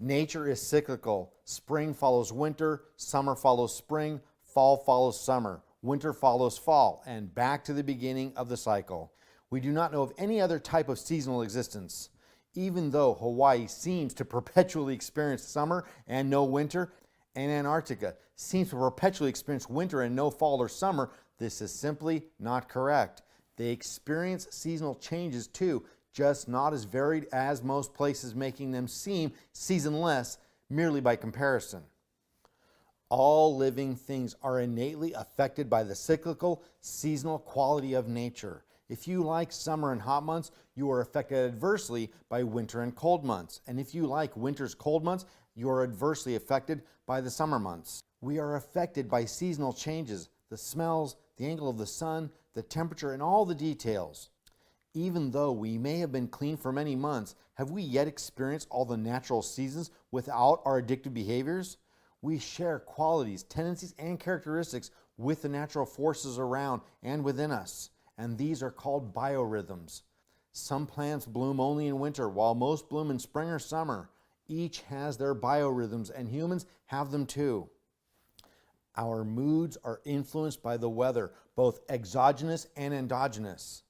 Nature is cyclical. Spring follows winter, summer follows spring, fall follows summer, winter follows fall, and back to the beginning of the cycle. We do not know of any other type of seasonal existence. Even though Hawaii seems to perpetually experience summer and no winter, and Antarctica seems to perpetually experience winter and no fall or summer, this is simply not correct. They experience seasonal changes too, just not as varied as most places, making them seem seasonless merely by comparison. All living things are innately affected by the cyclical, seasonal quality of nature. If you like summer and hot months, you are affected adversely by winter and cold months. And if you like winter's cold months, you are adversely affected by the summer months. We are affected by seasonal changes, the smells, the angle of the sun, the temperature, and all the details. Even though we may have been clean for many months, have we yet experienced all the natural seasons without our addictive behaviors? We share qualities, tendencies, and characteristics with the natural forces around and within us, and these are called biorhythms. Some plants bloom only in winter, while most bloom in spring or summer. Each has their biorhythms, and humans have them too. Our moods are influenced by the weather, both exogenous and endogenous.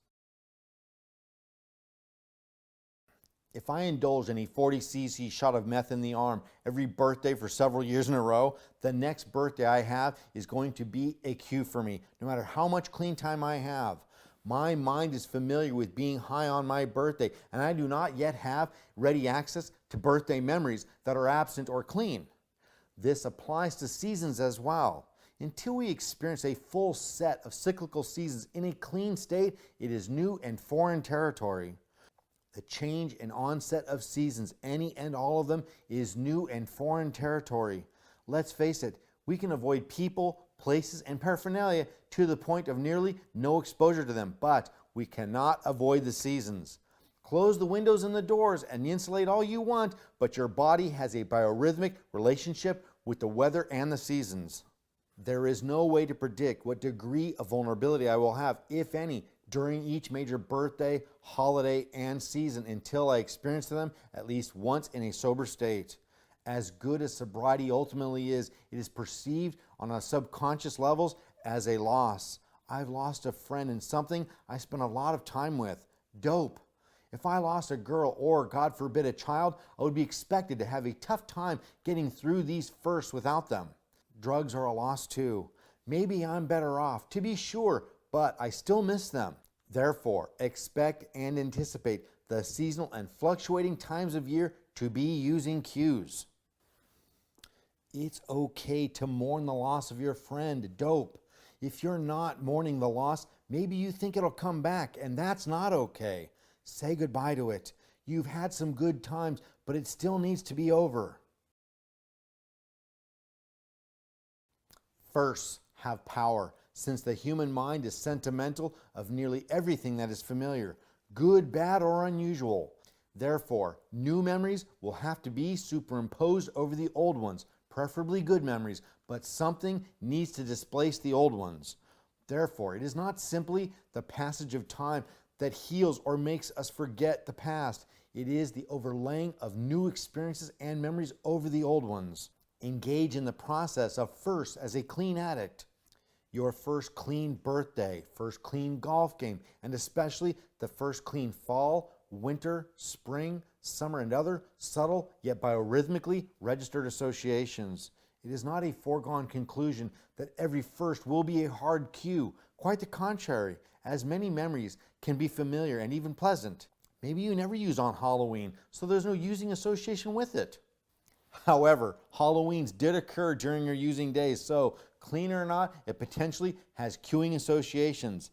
If I indulge in a 40 cc shot of meth in the arm every birthday for several years in a row, the next birthday I have is going to be a cue for me, no matter how much clean time I have. My mind is familiar with being high on my birthday, and I do not yet have ready access to birthday memories that are absent or clean. This applies to seasons as well. Until we experience a full set of cyclical seasons in a clean state, it is new and foreign territory. The change and onset of seasons, any and all of them, is new and foreign territory. Let's face it, we can avoid people, places, and paraphernalia to the point of nearly no exposure to them, but we cannot avoid the seasons. Close the windows and the doors and insulate all you want, but your body has a biorhythmic relationship with the weather and the seasons. There is no way to predict what degree of vulnerability I will have, if any, during each major birthday, holiday, and season until I experience them at least once in a sober state. As good as sobriety ultimately is, it is perceived on a subconscious levels as a loss. I've lost a friend in something I spent a lot of time with, dope. If I lost a girl or, God forbid, a child, I would be expected to have a tough time getting through these first without them. Drugs are a loss too. Maybe I'm better off, to be sure, but I still miss them. Therefore, expect and anticipate the seasonal and fluctuating times of year to be using cues. It's okay to mourn the loss of your friend, dope. If you're not mourning the loss, maybe you think it'll come back, and that's not okay. Say goodbye to it. You've had some good times, but it still needs to be over. Firsts have power, since the human mind is sentimental of nearly everything that is familiar, good, bad, or unusual. Therefore, new memories will have to be superimposed over the old ones, preferably good memories, but something needs to displace the old ones. Therefore, it is not simply the passage of time that heals or makes us forget the past. It is the overlaying of new experiences and memories over the old ones. Engage in the process of first as a clean addict. Your first clean birthday, first clean golf game, and especially the first clean fall, winter, spring, summer, and other subtle yet biorhythmically registered associations. It is not a foregone conclusion that every first will be a hard cue. Quite the contrary, as many memories can be familiar and even pleasant. Maybe you never use on Halloween, so there's no using association with it. However, Halloweens did occur during your using days, so clean or not, it potentially has cueing associations.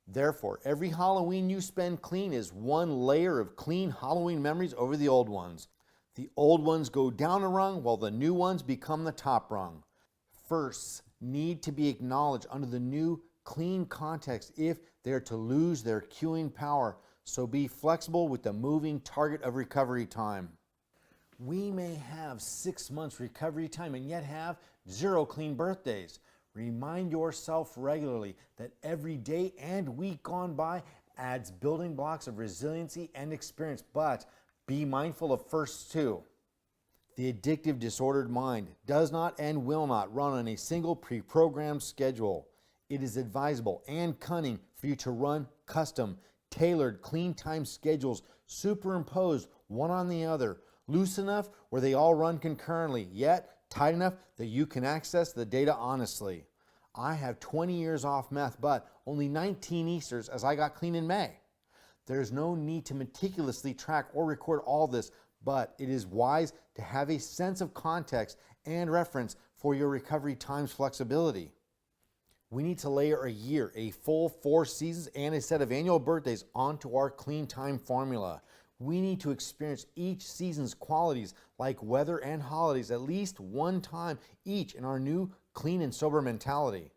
Therefore, every Halloween you spend clean is one layer of clean Halloween memories over the old ones. The old ones go down a rung while the new ones become the top rung. Firsts need to be acknowledged under the new clean context if they're to lose their cueing power, so be flexible with the moving target of recovery time. We may have 6 months recovery time and yet have 0 clean birthdays. Remind yourself regularly that every day and week gone by adds building blocks of resiliency and experience, but be mindful of firsts too. The addictive, disordered mind does not and will not run on a single pre-programmed schedule. It is advisable and cunning for you to run custom, tailored, clean time schedules superimposed one on the other, loose enough where they all run concurrently, yet tight enough that you can access the data honestly. I have 20 years off meth, but only 19 Easters as I got clean in May. There's no need to meticulously track or record all this, but it is wise to have a sense of context and reference for your recovery time's flexibility. We need to layer a year, a full 4 seasons, and a set of annual birthdays onto our clean time formula. We need to experience each season's qualities like weather and holidays at least one time each in our new clean and sober mentality.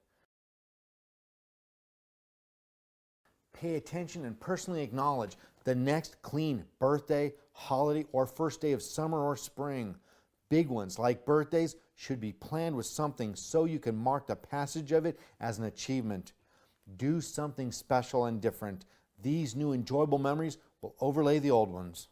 Pay attention and personally acknowledge the next clean birthday, holiday, or first day of summer or spring. Big ones like birthdays should be planned with something so you can mark the passage of it as an achievement. Do something special and different. These new enjoyable memories will overlay the old ones.